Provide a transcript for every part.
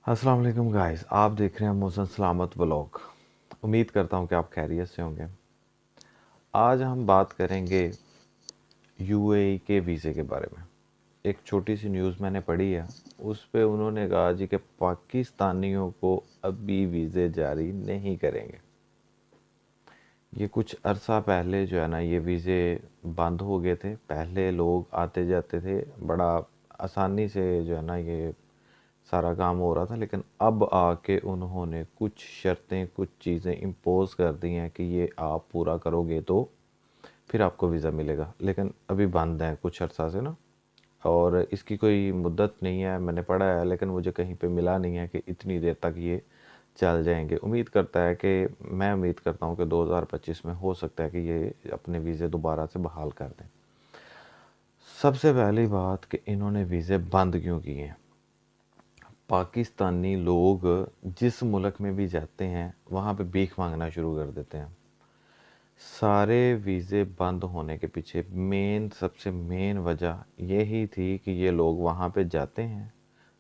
अस्सलाम वालेकुम गाइस, आप देख रहे हैं मोहसन सलामत व्लॉग। उम्मीद करता हूं कि आप खैरियत से होंगे। आज हम बात करेंगे यूएई के वीज़े के बारे में। एक छोटी सी न्यूज़ मैंने पढ़ी है, उस पे उन्होंने कहा जी कि पाकिस्तानियों को अभी वीज़े जारी नहीं करेंगे। ये कुछ अरसा पहले जो है ना, ये वीज़े बंद हो गए थे। पहले लोग आते जाते थे, बड़ा आसानी से जो है ना ये सारा काम हो रहा था। लेकिन अब आके उन्होंने कुछ शर्तें, कुछ चीज़ें इम्पोज़ कर दी हैं कि ये आप पूरा करोगे तो फिर आपको वीज़ा मिलेगा। लेकिन अभी बंद हैं कुछ अर्सा से ना, और इसकी कोई मुद्दत नहीं है। मैंने पढ़ा है लेकिन मुझे कहीं पे मिला नहीं है कि इतनी देर तक ये चल जाएंगे। मैं उम्मीद करता हूँ कि 2025 में हो सकता है कि ये अपने वीज़े दोबारा से बहाल कर दें। सबसे पहली बात कि इन्होंने वीज़े बंद क्यों किए हैं। पाकिस्तानी लोग जिस मुल्क में भी जाते हैं वहाँ पे भीख मांगना शुरू कर देते हैं। सारे वीज़े बंद होने के पीछे सबसे मेन वजह यही थी कि ये लोग वहाँ पे जाते हैं,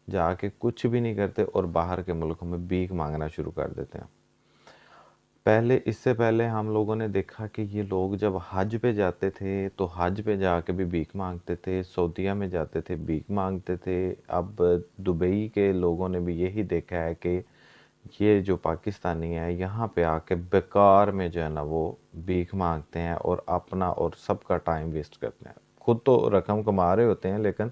जाके कुछ भी नहीं करते और बाहर के मुल्कों में भीख मांगना शुरू कर देते हैं। इससे पहले हम लोगों ने देखा कि ये लोग जब हज पे जाते थे तो हज पे जाके भी भीख मांगते थे, सऊदीया में जाते थे भीख मांगते थे। अब दुबई के लोगों ने भी यही देखा है कि ये जो पाकिस्तानी है यहाँ पे आके बेकार में जो है ना वो भीख मांगते हैं और अपना और सबका टाइम वेस्ट करते हैं। खुद तो रकम कमा रहे होते हैं, लेकिन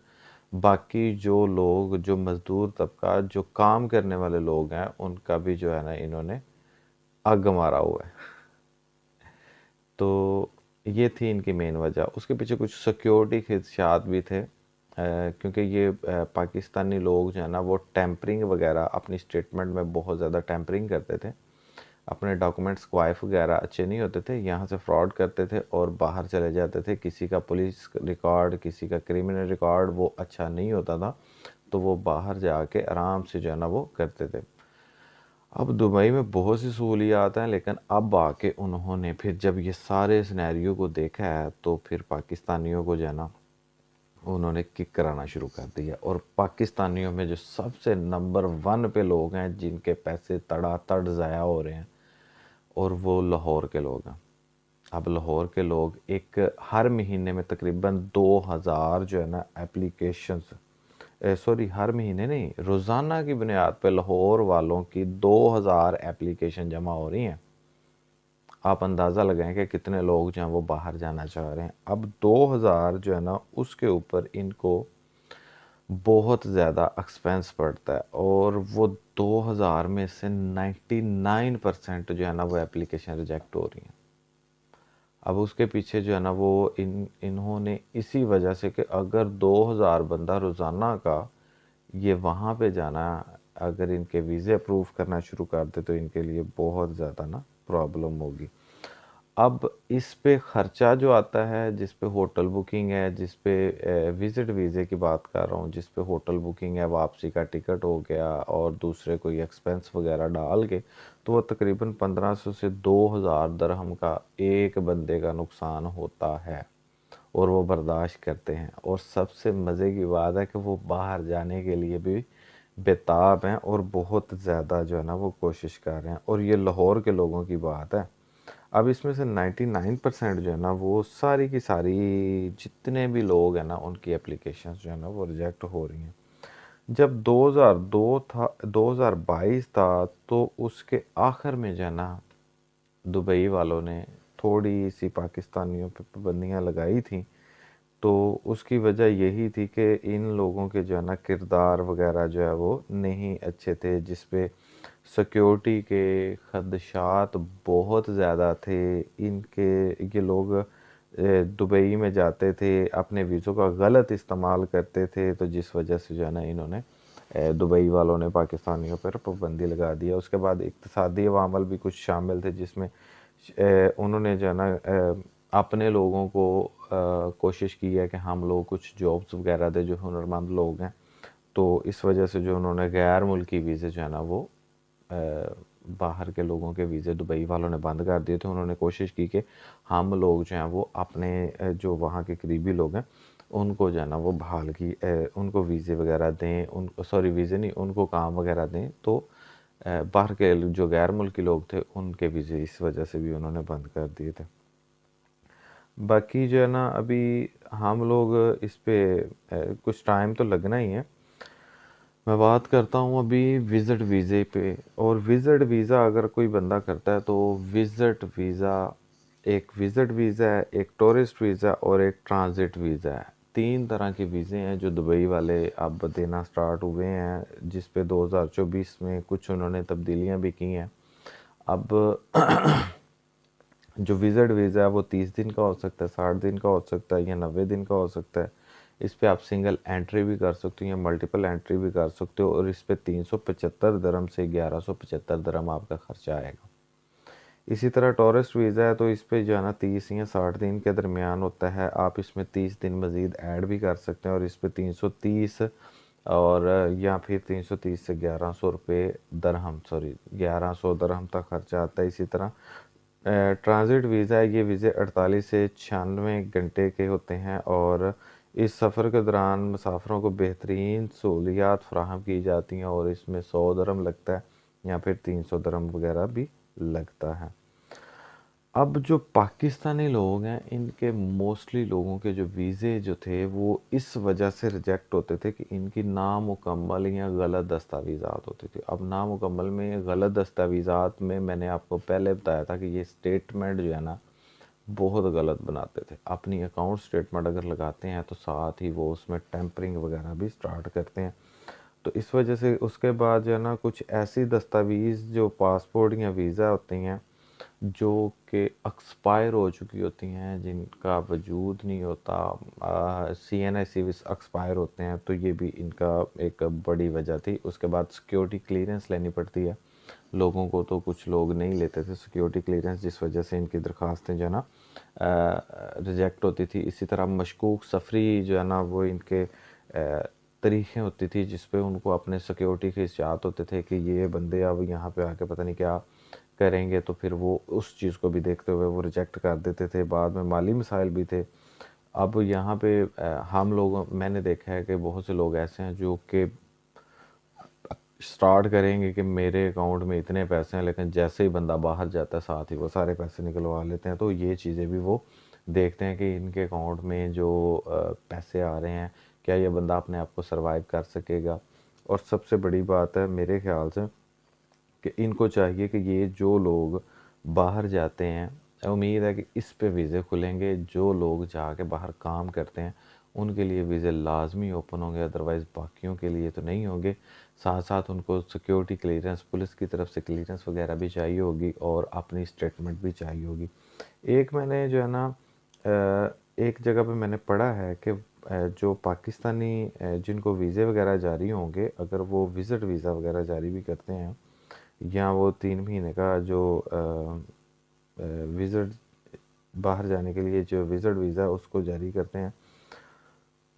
बाकी जो लोग, जो मज़दूर तबका, जो काम करने वाले लोग हैं, उनका भी जो है ना इन्होंने अग मारा हुआ है। तो ये थी इनकी मेन वजह। उसके पीछे कुछ सिक्योरिटी खदशात भी थे, क्योंकि ये पाकिस्तानी लोग जो है ना वो टैंपरिंग वगैरह अपनी स्टेटमेंट में बहुत ज़्यादा टैंपरिंग करते थे। अपने डॉक्यूमेंट्स क्वाइफ वगैरह अच्छे नहीं होते थे, यहाँ से फ्रॉड करते थे और बाहर चले जाते थे। किसी का पुलिस रिकॉर्ड, किसी का क्रिमिनल रिकॉर्ड वो अच्छा नहीं होता था, तो वो बाहर जाके आराम से जो है ना वो करते थे। अब दुबई में बहुत सी सहूलियात हैं, लेकिन अब आके उन्होंने फिर जब ये सारे सिनेरियो को देखा है तो फिर पाकिस्तानियों को जो है ना उन्होंने किक कराना शुरू कर दिया। और पाकिस्तानियों में जो सबसे नंबर 1 पे लोग हैं जिनके पैसे तड़ातड़ ज़ाया हो रहे हैं, और वो लाहौर के लोग हैं। अब लाहौर के लोग एक हर महीने में तकरीबन 2000 जो है ना एप्लीकेशंस, सॉरी हर महीने नहीं, रोज़ाना की बुनियाद पे लाहौर वालों की 2000 एप्लीकेशन जमा हो रही हैं। आप अंदाज़ा लगाएं कि कितने लोग जो हैं वो बाहर जाना चाह रहे हैं। अब 2000 जो है ना उसके ऊपर इनको बहुत ज़्यादा एक्सपेंस पड़ता है, और वो 2000 में से 99% जो है ना वो एप्लीकेशन रिजेक्ट हो रही हैं। अब उसके पीछे जो है ना वो इन्होंने इसी वजह से कि अगर 2000 बंदा रोज़ाना का ये वहाँ पे जाना, अगर इनके वीज़े अप्रूव करना शुरू कर दे तो इनके लिए बहुत ज़्यादा ना प्रॉब्लम होगी। अब इस पे ख़र्चा जो आता है, जिस पे होटल बुकिंग है, जिस पे विज़िट वीज़े की बात कर रहा हूँ, जिस पे होटल बुकिंग है, वापसी का टिकट हो गया और दूसरे कोई एक्सपेंस वगैरह डाल के, तो वो तकरीबन 1500 से 2000 दरहम का एक बंदे का नुकसान होता है, और वो बर्दाश्त करते हैं। और सबसे मज़े की बात है कि वो बाहर जाने के लिए भी बेताब हैं और बहुत ज़्यादा जो है ना वो कोशिश कर रहे हैं। और ये लाहौर के लोगों की बात है। अब इसमें से 99% जो है ना वो सारी की सारी जितने भी लोग हैं ना उनकी एप्लीकेशंस जो है ना वो रिजेक्ट हो रही हैं। जब 2022 था तो उसके आखिर में जो है ना दुबई वालों ने थोड़ी सी पाकिस्तानियों पे पाबंदियाँ लगाई थी। तो उसकी वजह यही थी कि इन लोगों के जो है ना किरदार वगैरह जो है वो नहीं अच्छे थे, जिस पे सिक्योरिटी के खदशात बहुत ज़्यादा थे। ये लोग दुबई में जाते थे, अपने वीज़ों का गलत इस्तेमाल करते थे, तो जिस वजह से जो है ना इन्होंने दुबई वालों ने पाकिस्तानियों पर पाबंदी लगा दिया। उसके बाद इक़्तिसादी अवामल भी कुछ शामिल थे, जिसमें उन्होंने जो है ना अपने लोगों को कोशिश की है कि हम लोग कुछ जॉब्स वगैरह दे जो हुनरमंद लोग हैं। तो इस वजह से जो उन्होंने गैर मुल्की वीज़े जो है ना वो बाहर के लोगों के वीज़े दुबई वालों ने बंद कर दिए थे। उन्होंने कोशिश की कि हम लोग जो हैं वो अपने जो वहाँ के करीबी लोग हैं उनको जो है ना वो बहाल की उनको वीज़े वगैरह दें, उनको सॉरी वीज़े नहीं, उनको काम वगैरह दें। तो बाहर के जो गैर मुल्की लोग थे उनके वीज़े इस वजह से भी उन्होंने बंद कर दिए थे। बाकी जो है ना अभी हम लोग इस पे कुछ टाइम तो लगना ही है। मैं बात करता हूँ अभी विज़िट वीज़े पे। और विज़िट वीज़ा अगर कोई बंदा करता है तो विज़िट वीज़ा, एक विज़िट वीज़ा है, एक टूरिस्ट वीज़ा और एक ट्रांजिट वीज़ा है। 3 तरह के वीज़े हैं जो दुबई वाले अब देना स्टार्ट हुए हैं, जिस पे 2024 में कुछ उन्होंने तब्दीलियां भी की हैं। अब जो विज़िट वीज़ा है वो 30 दिन का हो सकता है, 60 दिन का हो सकता है या 90 दिन का हो सकता है। इस पे आप सिंगल एंट्री भी कर सकते हो या मल्टीपल एंट्री भी कर सकते हो। और इस पे 375 दरम से 1175 दरम आपका खर्चा आएगा। इसी तरह टूरिस्ट वीज़ा है तो इस पे जो है ना 30 या 60 दिन के दरमियान होता है। आप इसमें 30 दिन मज़ीद ऐड भी कर सकते हैं और इस पे 330 और या फिर 330 से 1100 रुपये दरहम, सॉरी 1100 दरहम तक खर्चा आता है। इसी तरह ट्रांजिट वीज़ा है, ये वीज़े 48 से 96 घंटे के होते हैं और इस सफ़र के दौरान मुसाफिरों को बेहतरीन सहूलियात फराहम की जाती हैं और इसमें 100 दरम लगता है या फिर 300 दरम वगैरह भी लगता है। अब जो पाकिस्तानी लोग हैं इनके मोस्टली लोगों के जो वीज़े जो थे वो इस वजह से रिजेक्ट होते थे कि इनकी नामुकम्मल या गलत दस्तावेज़ात होती थी। अब नामुकम्मल में गलत दस्तावेज़ात में मैंने आपको पहले बताया था कि ये स्टेटमेंट जो है ना बहुत गलत बनाते थे। अपनी अकाउंट स्टेटमेंट अगर लगाते हैं तो साथ ही वो उसमें टेम्परिंग वगैरह भी स्टार्ट करते हैं। तो इस वजह से उसके बाद जो है ना कुछ ऐसी दस्तावेज़ जो पासपोर्ट या वीज़ा होती हैं जो कि एक्सपायर हो चुकी होती हैं, जिनका वजूद नहीं होता, CNI सीवीज़ एक्सपायर होते हैं, तो ये भी इनका एक बड़ी वजह थी। उसके बाद सिक्योरिटी क्लियरेंस लेनी पड़ती है लोगों को, तो कुछ लोग नहीं लेते थे सिक्योरिटी क्लियरेंस, जिस वजह से इनकी दरख्वास्तें जो है ना रिजेक्ट होती थी। इसी तरह मशकूक सफरी जो है ना वो इनके तरीक़े होती थी जिस पे उनको अपने सिक्योरिटी के इश्तिहात होते थे कि ये बंदे अब यहाँ पे आके पता नहीं क्या करेंगे, तो फिर वो उस चीज़ को भी देखते हुए वो रिजेक्ट कर देते थे। बाद में माली मसाइल भी थे। अब यहाँ पे हम लोग, मैंने देखा है कि बहुत से लोग ऐसे हैं जो कि स्टार्ट करेंगे कि मेरे अकाउंट में इतने पैसे हैं, लेकिन जैसे ही बंदा बाहर जाता है साथ ही वो सारे पैसे निकलवा लेते हैं। तो ये चीज़ें भी वो देखते हैं कि इनके अकाउंट में जो पैसे आ रहे हैं, क्या ये बंदा अपने आप को सर्वाइव कर सकेगा। और सबसे बड़ी बात है मेरे ख्याल से कि इनको चाहिए कि ये जो लोग बाहर जाते हैं, उम्मीद है कि इस पे वीज़े खुलेंगे। जो लोग जाके बाहर काम करते हैं उनके लिए वीज़े लाजमी ओपन होंगे, अदरवाइज़ बाकियों के लिए तो नहीं होंगे। साथ साथ उनको सिक्योरिटी क्लियरेंस, पुलिस की तरफ से क्लियरेंस वगैरह भी चाहिए होगी और अपनी स्टेटमेंट भी चाहिए होगी। एक मैंने जो है ना एक जगह पे मैंने पढ़ा है कि जो पाकिस्तानी जिनको वीज़े वगैरह जारी होंगे, अगर वो विज़िट वीज़ा वगैरह जारी भी करते हैं या वो 3 महीने का जो विज़िट बाहर जाने के लिए जो विज़िट वीज़ा उसको जारी करते हैं,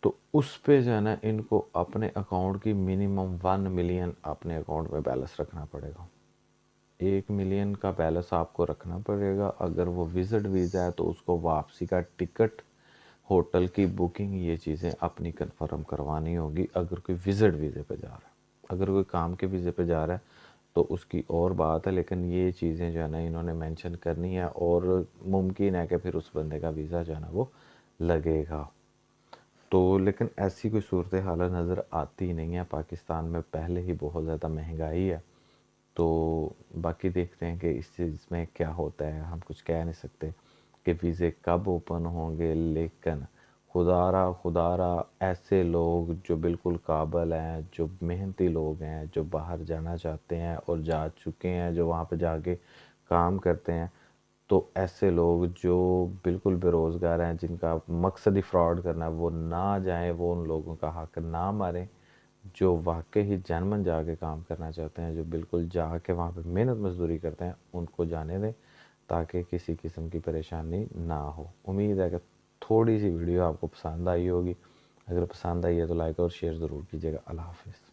तो उस पे जो है ना इनको अपने अकाउंट की मिनिमम 1 मिलियन अपने अकाउंट में बैलेंस रखना पड़ेगा। 1 मिलियन का बैलेंस आपको रखना पड़ेगा। अगर वो विज़िट वीज़ा है तो उसको वापसी का टिकट, होटल की बुकिंग, ये चीज़ें अपनी कन्फर्म करवानी होगी अगर कोई विज़िट वीज़े पे जा रहा है। अगर कोई काम के वीज़े पे जा रहा है तो उसकी और बात है, लेकिन ये चीज़ें जो है ना इन्होंने मेंशन करनी है और मुमकिन है कि फिर उस बंदे का वीज़ा जो है ना वो लगेगा। तो लेकिन ऐसी कोई सूरत हालत नज़र आती नहीं है। पाकिस्तान में पहले ही बहुत ज़्यादा महंगाई है, तो बाकी देखते हैं कि इस चीज़ में क्या होता है। हम कुछ कह नहीं सकते कि वीज़े कब ओपन होंगे, लेकिन खुदारा ऐसे लोग जो बिल्कुल काबिल हैं, जो मेहनती लोग हैं, जो बाहर जाना चाहते हैं और जा चुके हैं, जो वहाँ पे जाके काम करते हैं, तो ऐसे लोग जो बिल्कुल बेरोज़गार हैं, जिनका मकसद ही फ्रॉड करना है, वो ना जाएं, वो उन लोगों का हक ना मारें। जो वाकई ही जनमन जाके काम करना चाहते हैं, जो बिल्कुल जाके वहाँ पे मेहनत मजदूरी करते हैं, उनको जाने दें ताकि किसी किस्म की परेशानी ना हो। उम्मीद है कि थोड़ी सी वीडियो आपको पसंद आई होगी। अगर पसंद आई है तो लाइक और शेयर ज़रूर कीजिएगा। अल्लाह हाफ़िज़।